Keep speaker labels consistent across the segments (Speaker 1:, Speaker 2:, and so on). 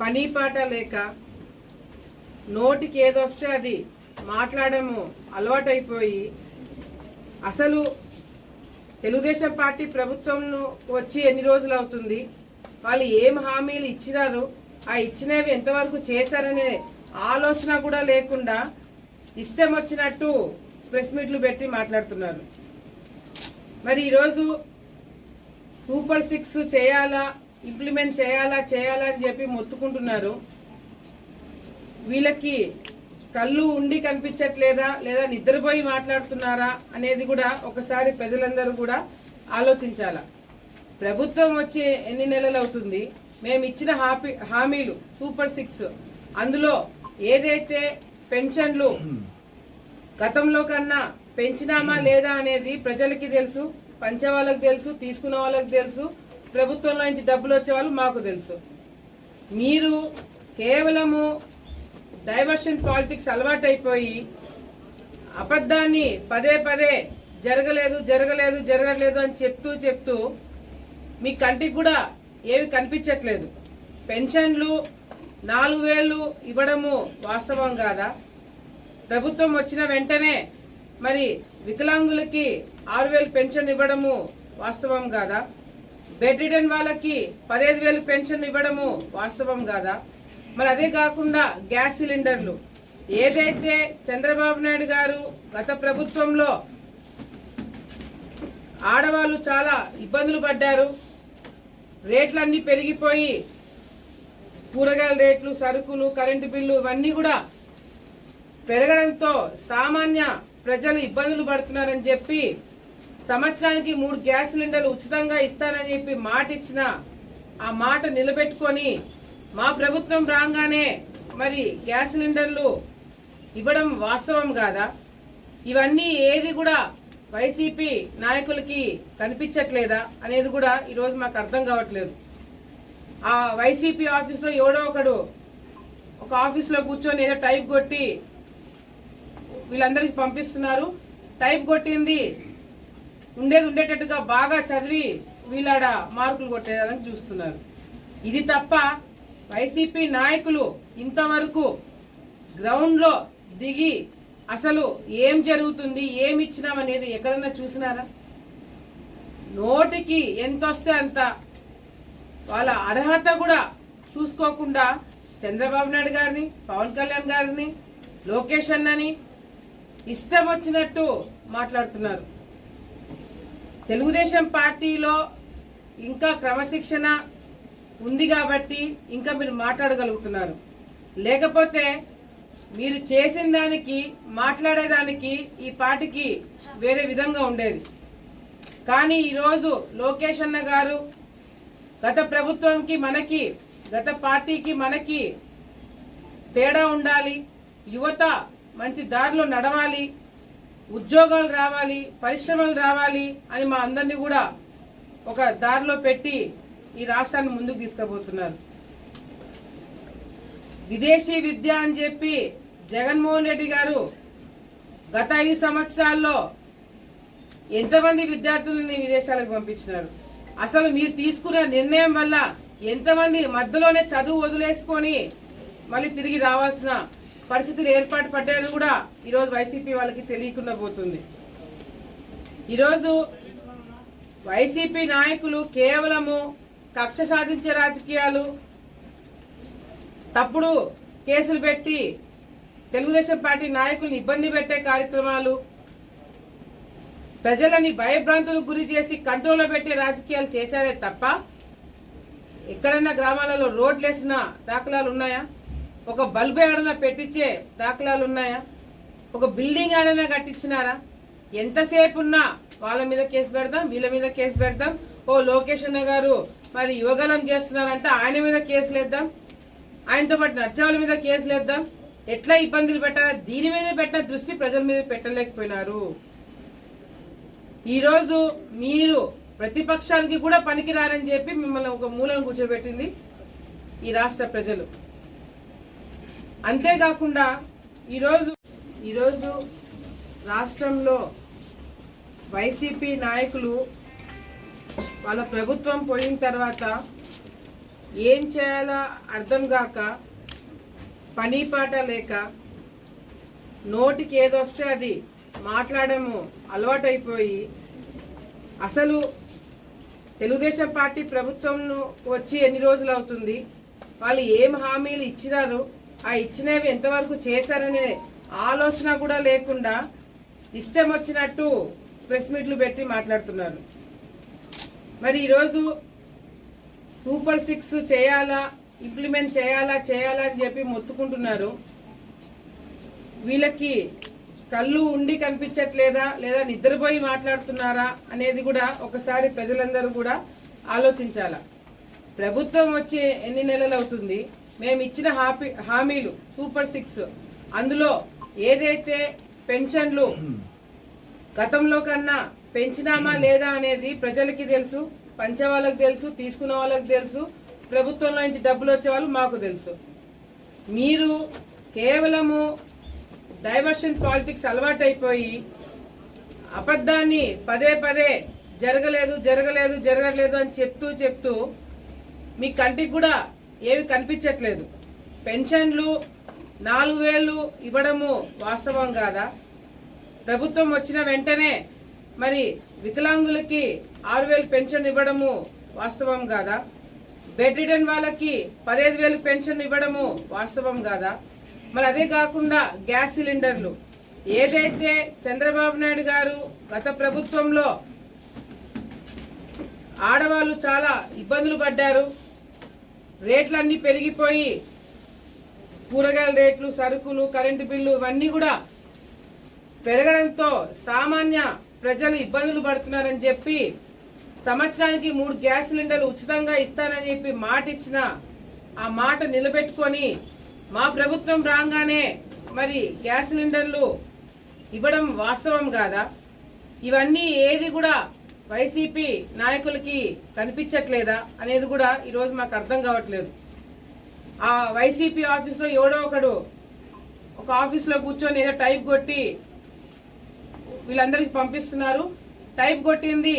Speaker 1: పని పాట లేక నోటికి ఏదొస్తే అది మాట్లాడము అలవాటైపోయి అసలు తెలుగుదేశం పార్టీ ప్రభుత్వంలో వచ్చి ఎన్ని రోజులు అవుతుంది, వాళ్ళు ఏం హామీలు ఇచ్చినారు, ఆ ఇచ్చినవి ఎంతవరకు చేశారనే ఆలోచన కూడా లేకుండా ఇష్టం వచ్చినట్టు ప్రెస్ మీట్లు పెట్టి మాట్లాడుతున్నారు. మరి ఈరోజు సూపర్ 6 చేయాలా, ఇంప్లిమెంట్ చేయాలా అని చెప్పి మొత్తుకుంటున్నారు. వీళ్ళకి కళ్ళు ఉండి కనిపించట్లేదా లేదా నిద్రపోయి మాట్లాడుతున్నారా అనేది కూడా ఒకసారి ప్రజలందరూ కూడా ఆలోచించాలా. ప్రభుత్వం వచ్చి ఎన్ని నెలలు అవుతుంది, మేము ఇచ్చిన హామీలు సూపర్ 6 అందులో ఏదైతే పెన్షన్లు గతంలో కన్నా పెంచినామా లేదా అనేది ప్రజలకి తెలుసు, పంచే వాళ్ళకి తెలుసు, తీసుకున్న వాళ్ళకి తెలుసు, ప్రభుత్వంలో నుంచి డబ్బులు వచ్చే వాళ్ళు మాకు తెలుసు. మీరు కేవలము డైవర్షన్ పాలిటిక్స్ అలవాటైపోయి అబద్ధాన్ని పదే జరగలేదు అని చెప్తూ మీ కంటికి కూడా ఏవి కనిపించట్లేదు. పెన్షన్లు 4,000 ఇవ్వడము వాస్తవం కాదా? ప్రభుత్వం వచ్చిన వెంటనే మరి వికలాంగులకి 6,000 పెన్షన్ ఇవ్వడము వాస్తవం కాదా? బెడ్ రిడన్ వాళ్ళకి 15,000 పెన్షన్ ఇవ్వడము వాస్తవం కాదా? మరి అదే కాకుండా గ్యాస్ సిలిండర్లు ఏదైతే చంద్రబాబు నాయుడు గారు గత ప్రభుత్వంలో ఆడవాళ్ళు చాలా ఇబ్బందులు పడ్డారు, రేట్లన్నీ పెరిగిపోయి కూరగాయల రేట్లు, సరుకులు, కరెంటు బిల్లు ఇవన్నీ కూడా పెరగడంతో సామాన్య ప్రజలు ఇబ్బందులు పడుతున్నారని చెప్పి సంవత్సరానికి 3 గ్యాస్ సిలిండర్లు ఉచితంగా ఇస్తానని చెప్పి మాట ఇచ్చిన ఆ మాట నిలబెట్టుకొని మా ప్రభుత్వం రాగానే మరి గ్యాస్ సిలిండర్లు ఇవ్వడం వాస్తవం కాదా? ఇవన్నీ ఏది కూడా వైసీపీ నాయకులకి కనిపించట్లేదా అనేది కూడా ఈరోజు మాకు అర్థం కావట్లేదు. ఆ వైసీపీ ఆఫీస్లో ఎవడో ఒకడు ఒక ఆఫీస్లో కూర్చొని ఏదో టైప్ కొట్టి వీళ్ళందరికీ పంపిస్తున్నారు. టైప్ కొట్టింది ఉండేటట్టుగా బాగా చదివి వీళ్ళాడ మార్కులు కొట్టేయాలని చూస్తున్నారు. ఇది తప్ప వైసీపీ నాయకులు ఇంతవరకు గ్రౌండ్ లో దిగి అసలు ఏం జరుగుతుంది, ఏమి ఇచ్చినామనేది ఎక్కడన్నా చూసినారా? నోటికి ఎంత వస్తే అంత వాళ్ళ అర్హత కూడా చూసుకోకుండా చంద్రబాబు నాయుడు గారిని, పవన్ కళ్యాణ్ గారిని, లోకేష్ అన్నని ఇష్టం వచ్చినట్టు మాట్లాడుతున్నారు. తెలుగుదేశం పార్టీలో ఇంకా క్రమశిక్షణ ఉంది కాబట్టి ఇంకా మీరు మాట్లాడగలుగుతున్నారు. లేకపోతే మీరు చేసిన దానికి మాట్లాడేదానికి ఈ పార్టీకి వేరే విధంగా ఉండేది. కానీ ఈరోజు లోకేష్ అన్న గారు గత ప్రభుత్వంకి మనకి, గత పార్టీకి మనకి తేడా ఉండాలి, యువత మంచి దారిలో నడవాలి, ఉద్యోగాలు రావాలి, పరిశ్రమలు రావాలి అని మా అందరినీ కూడా ఒక దారిలో పెట్టి ఈ రాష్ట్రాన్ని ముందుకు తీసుకుపోతున్నారు. విదేశీ విద్య అని చెప్పి జగన్మోహన్ రెడ్డి గారు గత 5 సంవత్సరాల్లో ఎంతమంది విద్యార్థులని విదేశాలకు పంపించినారు? అసలు మీరు తీసుకున్న నిర్ణయం వల్ల ఎంతమంది మధ్యలోనే చదువు వదిలేసుకొని మళ్ళీ తిరిగి రావాల్సిన పరిస్థితులు ఏర్పాటు పడ్డాయని కూడా ఈరోజు వైసీపీ వాళ్ళకి తెలియకుండా పోతుంది. ఈరోజు వైసీపీ నాయకులు కేవలము కక్ష సాధించే రాజకీయాలు, తప్పుడు కేసులు పెట్టి తెలుగుదేశం పార్టీ నాయకుల్ని ఇబ్బంది పెట్టే కార్యక్రమాలు, ప్రజలని భయభ్రాంతులకు గురి చేసి కంట్రోల్లో పెట్టే రాజకీయాలు చేశారే తప్ప ఎక్కడన్నా గ్రామాలలో రోడ్లు వేసిన దాఖలాలు ఉన్నాయా? ఒక బల్బు ఏడైనా పెట్టించే దాఖలాలు ఉన్నాయా? ఒక బిల్డింగ్ ఏడైనా కట్టించినారా? ఎంతసేపు ఉన్నా వాళ్ళ మీద కేసు పెడదాం, వీళ్ళ మీద కేసు పెడదాం. ఓ లోకేష్ అన్న గారు మరి యువగలం చేస్తున్నారంటే ఆయన మీద కేసులు వేద్దాం, ఆయనతో పాటు నడిచేవాళ్ళ మీద కేసులు వేద్దాం. ఎట్లా ఇబ్బందులు పెట్టాలా దీని మీద పెట్టిన దృష్టి ప్రజల మీద పెట్టలేకపోయినారు. ఈరోజు మీరు ప్రతిపక్షానికి కూడా పనికిరారని చెప్పి మిమ్మల్ని ఒక మూలను కూర్చోబెట్టింది ఈ రాష్ట్ర ప్రజలు. అంతేకాకుండా ఈరోజు రాష్ట్రంలో వైసీపీ నాయకులు వాళ్ళ ప్రభుత్వం పోయిన తర్వాత ఏం చేయాలో అర్థం కాక, పని పాట లేక, నోటికి ఏదొస్తే అది మాట్లాడము అలవాటైపోయి, అసలు తెలుగుదేశం పార్టీ ప్రభుత్వం వచ్చి ఎన్ని రోజులు అవుతుంది, వాళ్ళు ఏం హామీలు ఇచ్చినారు, ఆ ఇచ్చినవి ఎంతవరకు చేశారనే ఆలోచన కూడా లేకుండా ఇష్టం వచ్చినట్టు ప్రెస్ మీట్లు పెట్టి మాట్లాడుతున్నారు. మరి ఈరోజు సూపర్ 6 చేయాలా, ఇంప్లిమెంట్ చేయాలా అని చెప్పి మొత్తుకుంటున్నారు. వీళ్ళకి కళ్ళు ఉండి కనిపించట్లేదా, లేదా నిద్రపోయి మాట్లాడుతున్నారా అనేది కూడా ఒకసారి ప్రజలందరూ కూడా ఆలోచించాలా. ప్రభుత్వం వచ్చి ఎన్ని నెలలు అవుతుంది, మేము ఇచ్చిన హామీలు సూపర్ 6, అందులో ఏదైతే పెన్షన్లు గతంలో కన్నా పెంచినామా లేదా అనేది ప్రజలకి తెలుసు, పంచే వాళ్ళకి తెలుసు, తీసుకున్న వాళ్ళకి తెలుసు, ప్రభుత్వంలో నుంచి డబ్బులు వచ్చే వాళ్ళు మాకు తెలుసు. మీరు కేవలము డైవర్షన్ పాలిటిక్స్ అలవాటైపోయి అబద్ధాన్ని పదే జరగలేదు అని చెప్తూ మీ కంటికి కూడా ఏమి కనిపించట్లేదు. పెన్షన్లు 4,000 ఇవ్వడము వాస్తవం కాదా? ప్రభుత్వం వచ్చిన వెంటనే మరి వికలాంగులకి 6,000 పెన్షన్ ఇవ్వడము వాస్తవం కాదా? బెడ్ రిడన్ వాళ్ళకి 15,000 పెన్షన్ ఇవ్వడము వాస్తవం కాదా? మరి అదే కాకుండా గ్యాస్ సిలిండర్లు ఏదైతే చంద్రబాబు నాయుడు గారు గత ప్రభుత్వంలో ఆడవాళ్ళు చాలా ఇబ్బందులు పడ్డారు, రేట్లన్నీ పెరిగిపోయి కూరగాయల రేట్లు, సరుకులు, కరెంటు బిల్లు ఇవన్నీ కూడా పెరగడంతో సామాన్య ప్రజలు ఇబ్బందులు పడుతున్నారని చెప్పి సంవత్సరానికి 3 గ్యాస్ సిలిండర్లు ఉచితంగా ఇస్తానని చెప్పి మాట ఇచ్చిన ఆ మాట నిలబెట్టుకొని మా ప్రభుత్వం రాగానే మరి గ్యాస్ సిలిండర్లు ఇవ్వడం వాస్తవం కాదా? ఇవన్నీ ఏది కూడా వైసీపీ నాయకులకి కనిపించట్లేదా అనేది కూడా ఈరోజు మాకు అర్థం కావట్లేదు. ఆ వైసీపీ ఆఫీస్లో ఎవడో ఒకడు ఒక ఆఫీస్లో కూర్చొని ఏదో టైప్ కొట్టి వీళ్ళందరికీ పంపిస్తున్నారు. టైప్ కొట్టింది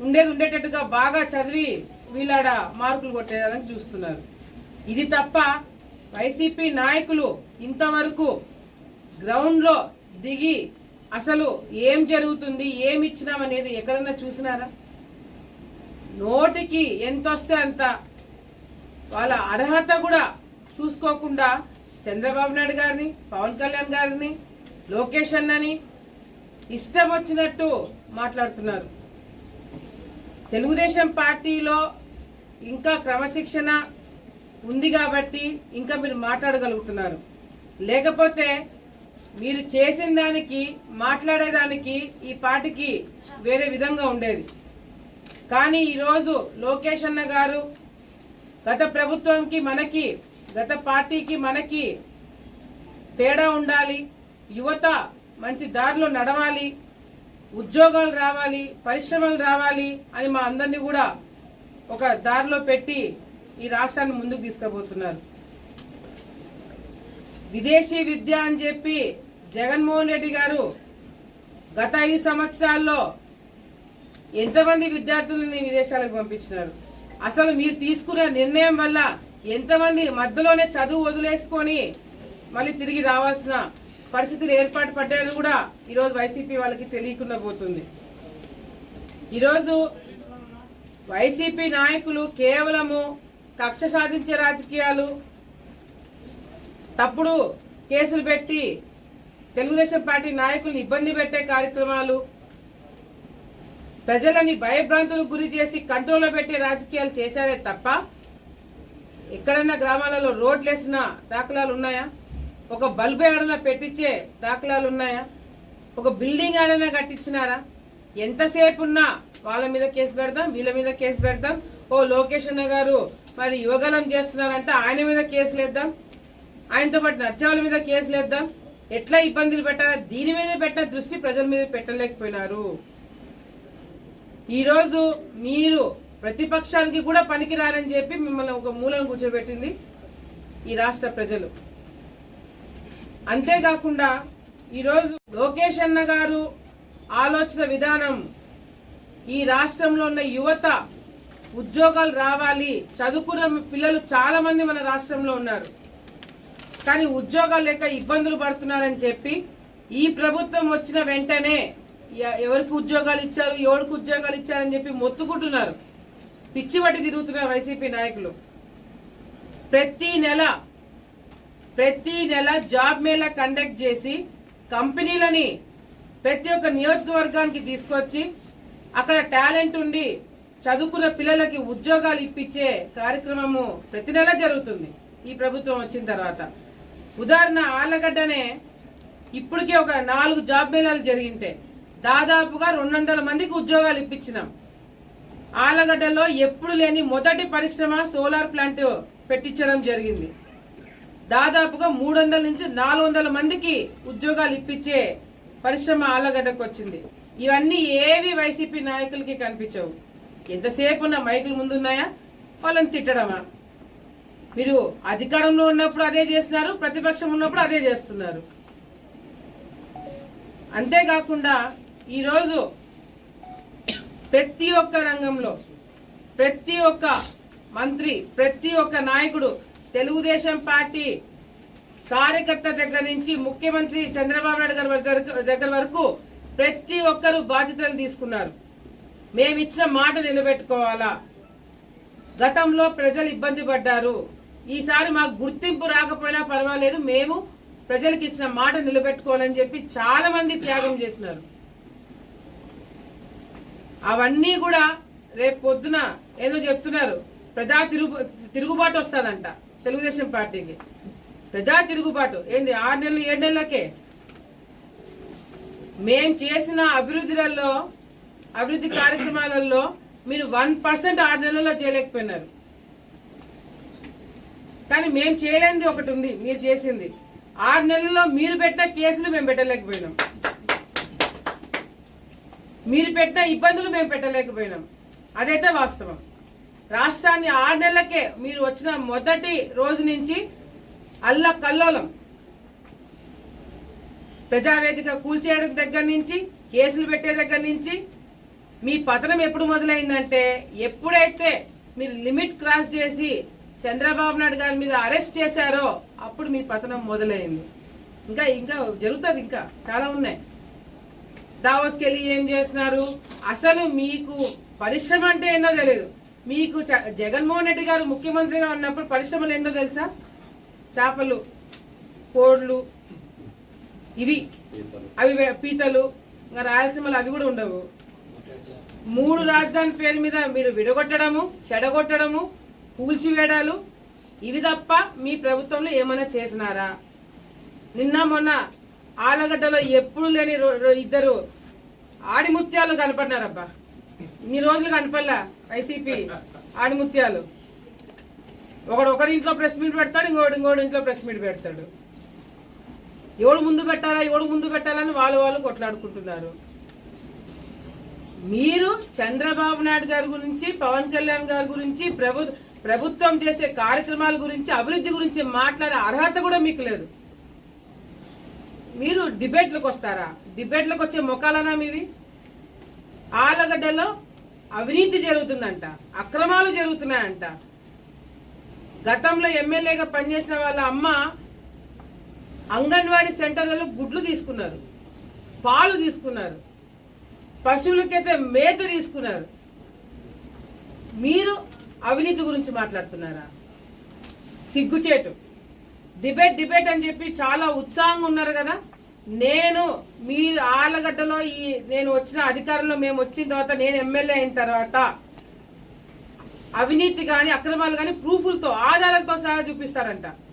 Speaker 1: ఉండేటట్టుగా బాగా చదివి వీళ్ళాడ మార్కులు కొట్టేయడానికి చూస్తున్నారు. ఇది తప్ప వైసీపీ నాయకులు ఇంతవరకు గ్రౌండ్ లో దిగి అసలు ఏం జరుగుతుంది, ఏమి ఇచ్చినామనేది ఎక్కడన్నా చూసినారా? నోటికి ఎంత వస్తే అంత, వాళ్ళ అర్హత కూడా చూసుకోకుండా చంద్రబాబు నాయుడు గారిని, పవన్ కళ్యాణ్ గారిని, లోకేష్ అన్నని ఇష్టం వచ్చినట్టు మాట్లాడుతున్నారు. తెలుగుదేశం పార్టీలో ఇంకా క్రమశిక్షణ ఉంది కాబట్టి ఇంకా మీరు మాట్లాడగలుగుతున్నారు. లేకపోతే మీరు చేసిన దానికి, మాట్లాడేదానికి ఈ పార్టీకి వేరే విధంగా ఉండేది. కానీ ఈరోజు లోకేష్ అన్న గారు గత ప్రభుత్వంకి మనకి, గత పార్టీకి మనకి తేడా ఉండాలి, యువత మంచి దారిలో నడవాలి, ఉద్యోగాలు రావాలి, పరిశ్రమలు రావాలి అని మా అందరినీ కూడా ఒక దారిలో పెట్టి ఈ రాష్ట్రాన్ని ముందుకు తీసుకుపోతున్నారు. విదేశీ విద్య అని చెప్పి జగన్మోహన్ రెడ్డి గారు గత 5 సంవత్సరాల్లో ఎంతమంది విద్యార్థులని విదేశాలకు పంపించినారు? అసలు మీరు తీసుకున్న నిర్ణయం వల్ల ఎంతమంది మధ్యలోనే చదువు వదిలేసుకొని మళ్ళీ తిరిగి రావాల్సిన పరిస్థితులు ఏర్పాటు పడ్డారు కూడా ఈరోజు వైసీపీ వాళ్ళకి తెలియకుండా పోతుంది. ఈరోజు వైసీపీ నాయకులు కేవలము కక్ష సాధించే రాజకీయాలు, తప్పుడు కేసులు పెట్టి తెలుగుదేశం పార్టీ నాయకుల్ని ఇబ్బంది పెట్టే కార్యక్రమాలు, ప్రజలని భయభ్రాంతులకు గురి చేసి కంట్రోల్లో పెట్టే రాజకీయాలు చేశారే తప్ప ఎక్కడన్నా గ్రామాలలో రోడ్లు వేసిన దాఖలాలు ఉన్నాయా? ఒక బల్బు ఏడైనా పెట్టించే దాఖలాలు ఉన్నాయా? ఒక బిల్డింగ్ ఏడైనా కట్టించినారా? ఎంతసేపు ఉన్నా వాళ్ళ మీద కేసు పెడతాం, వీళ్ళ మీద కేసు పెడతాం. ఓ లోకేష్ అన్న గారు మరి యువగలం చేస్తున్నారంటే ఆయన మీద కేసులు వేద్దాం, ఆయనతో పాటు నడిచేవాళ్ళ మీద కేసులు వేద్దాం. ఎట్లా ఇబ్బందులు పెట్టాలా దీని మీద పెట్టిన దృష్టి ప్రజల మీద పెట్టలేకపోయినారు. ఈరోజు మీరు ప్రతిపక్షానికి కూడా పనికిరారని చెప్పి మిమ్మల్ని ఒక మూలను కూర్చోబెట్టింది ఈ రాష్ట్ర ప్రజలు. అంతేకాకుండా ఈరోజు లోకేష్ అన్న గారు ఆలోచన విధానం ఈ రాష్ట్రంలో ఉన్న యువత ఉద్యోగాలు రావాలి, చదువుకున్న పిల్లలు చాలా మంది మన రాష్ట్రంలో ఉన్నారు, కానీ ఉద్యోగాలు లేక ఇబ్బందులు పడుతున్నారని చెప్పి ఈ ప్రభుత్వం వచ్చిన వెంటనే ఎవరికి ఉద్యోగాలు ఇచ్చారు, ఎవరికి ఉద్యోగాలు ఇచ్చారని చెప్పి మొత్తుకుంటున్నారు. పిచ్చి పట్టి తిరుగుతున్నారు వైసీపీ నాయకులు. ప్రతి నెల జాబ్ మేళా కండక్ట్ చేసి కంపెనీలని ప్రతి ఒక్క నియోజకవర్గానికి తీసుకొచ్చి అక్కడ టాలెంట్ ఉండి చదువుకున్న పిల్లలకి ఉద్యోగాలు ఇప్పించే కార్యక్రమము ప్రతి నెల జరుగుతుంది ఈ ప్రభుత్వం వచ్చిన తర్వాత. ఉదాహరణ ఆళ్లగడ్డనే ఇప్పటికే ఒక 4 జాబ్ మేళాలు జరిగింటే దాదాపుగా 200 మందికి ఉద్యోగాలు ఇప్పించినాం. ఆళ్లగడ్డలో ఎప్పుడు లేని మొదటి పరిశ్రమ సోలార్ ప్లాంట్ పెట్టించడం జరిగింది. దాదాపుగా 300 నుంచి 400 మందికి ఉద్యోగాలు ఇప్పించే పరిశ్రమ ఆళ్లగడ్డకు వచ్చింది. ఇవన్నీ ఏవి వైసీపీ నాయకులకి కనిపించవు. ఎంతసేపు ఉన్న మైకులు ముందున్నాయా, వాళ్ళని తిట్టడమా? మీరు అధికారంలో ఉన్నప్పుడు అదే చేస్తున్నారు, ప్రతిపక్షం ఉన్నప్పుడు అదే చేస్తున్నారు. అంతేకాకుండా ఈరోజు ప్రతి ఒక్క రంగంలో ప్రతి ఒక్క మంత్రి, ప్రతి ఒక్క నాయకుడు, తెలుగుదేశం పార్టీ కార్యకర్త దగ్గర నుంచి ముఖ్యమంత్రి చంద్రబాబు నాయుడు గారి దగ్గర వరకు ప్రతి ఒక్కరూ బాధ్యతలు తీసుకున్నారు. మేమిచ్చిన మాట నిలబెట్టుకోవాలా, గతంలో ప్రజలు ఇబ్బంది పడ్డారు, ఈసారి మాకు గుర్తింపు రాకపోయినా పర్వాలేదు, మేము ప్రజలకు ఇచ్చిన మాట నిలబెట్టుకోవాలని చెప్పి చాలా మంది త్యాగం చేసినారు. అవన్నీ కూడా రేపు పొద్దున ఏదో చెప్తున్నారు, ప్రజా తిరుగుబాటు వస్తుందంట తెలుగుదేశం పార్టీకి. ప్రజా తిరుగుబాటు ఏంది? 6 నెలలు 7 నెలలకే మేం చేసిన అభివృద్ధి కార్యక్రమాలలో మీరు 1% 6 నెలల్లో చేయలేకపోయినారు. కానీ మేం చేయలేనిది ఒకటి ఉంది, మీరు చేసింది. 6 నెలల్లో మీరు పెట్టిన కేసులు మేము పెట్టలేకపోయినాం, మీరు పెట్టిన ఇబ్బందులు మేము పెట్టలేకపోయినాం. అదైతే వాస్తవం. రాష్ట్రాన్ని 6 నెలలకే మీరు వచ్చిన మొదటి రోజు నుంచి అల్లకల్లోలం, ప్రజావేదిక కూల్చేయడం దగ్గర నుంచి, కేసులు పెట్టే దగ్గర నుంచి మీ పతనం ఎప్పుడు మొదలైందంటే ఎప్పుడైతే మీరు లిమిట్ క్రాస్ చేసి చంద్రబాబు నాయుడు గారి మీద అరెస్ట్ చేశారో అప్పుడు మీ పతనం మొదలైంది. ఇంకా జరుగుతుంది, ఇంకా చాలా ఉన్నాయి. దావోస్కి వెళ్ళి ఏం చేస్తున్నారు? అసలు మీకు పరిశ్రమ అంటే ఏందో తెలియదు. మీకు జగన్మోహన్ రెడ్డి గారు ముఖ్యమంత్రిగా ఉన్నప్పుడు పరిశ్రమలు ఏందో తెలుసా? చేపలు, కోళ్లు, అవి పీతలు. ఇంకా రాయలసీమలో అవి కూడా ఉండవు. 3 రాజధాని పేరు మీద మీరు విడగొట్టడము, చెడగొట్టడము, కూల్చివేయడాలు, ఇవి తప్ప మీ ప్రభుత్వంలో ఏమైనా చేసినారా? నిన్న మొన్న ఆలగడ్డలో ఎప్పుడు లేని 2 ఆడిముత్యాలు కనపడినారబ్బా. ఇన్ని రోజులు కనపడలా వైసీపీ ఆడిముత్యాలు. ఒకడి ఇంట్లో ప్రెస్ మీట్ పెడతాడు, ఇంకోటి ఇంట్లో ప్రెస్ మీట్ పెడతాడు. ఎవడు ముందు పెట్టాలని వాళ్ళు కొట్లాడుకుంటున్నారు. మీరు చంద్రబాబు నాయుడు గారి గురించి, పవన్ కళ్యాణ్ గారి గురించి, ప్రభుత్వం చేసే కార్యక్రమాల గురించి, అభివృద్ధి గురించి మాట్లాడే అర్హత కూడా మీకు లేదు. మీరు డిబేట్లకు వస్తారా? డిబేట్లకు వచ్చే మొక్కలనా మీవి? ఆలగడ్డలో అవినీతి జరుగుతుందంట, అక్రమాలు జరుగుతున్నాయంట. గతంలో ఎమ్మెల్యేగా పనిచేసిన వాళ్ళ అమ్మ అంగన్వాడీ సెంటర్లలో గుడ్లు తీసుకున్నారు, పాలు తీసుకున్నారు, పశువులకైతే మేత తీసుకున్నారు. మీరు అవినీతి గురించి మాట్లాడుతున్నారా? సిగ్గుచేటు. డిబేట్ అని చెప్పి చాలా ఉత్సాహంగా ఉన్నారు కదా. మీరు ఆలగడ్డలో నేను వచ్చిన అధికారంలో మేము వచ్చిన తర్వాత, నేను ఎమ్మెల్యే అయిన తర్వాత అవినీతి గాని అక్రమాలు గాని ప్రూఫ్లతో, ఆధారాలతో సహా చూపిస్తారంట.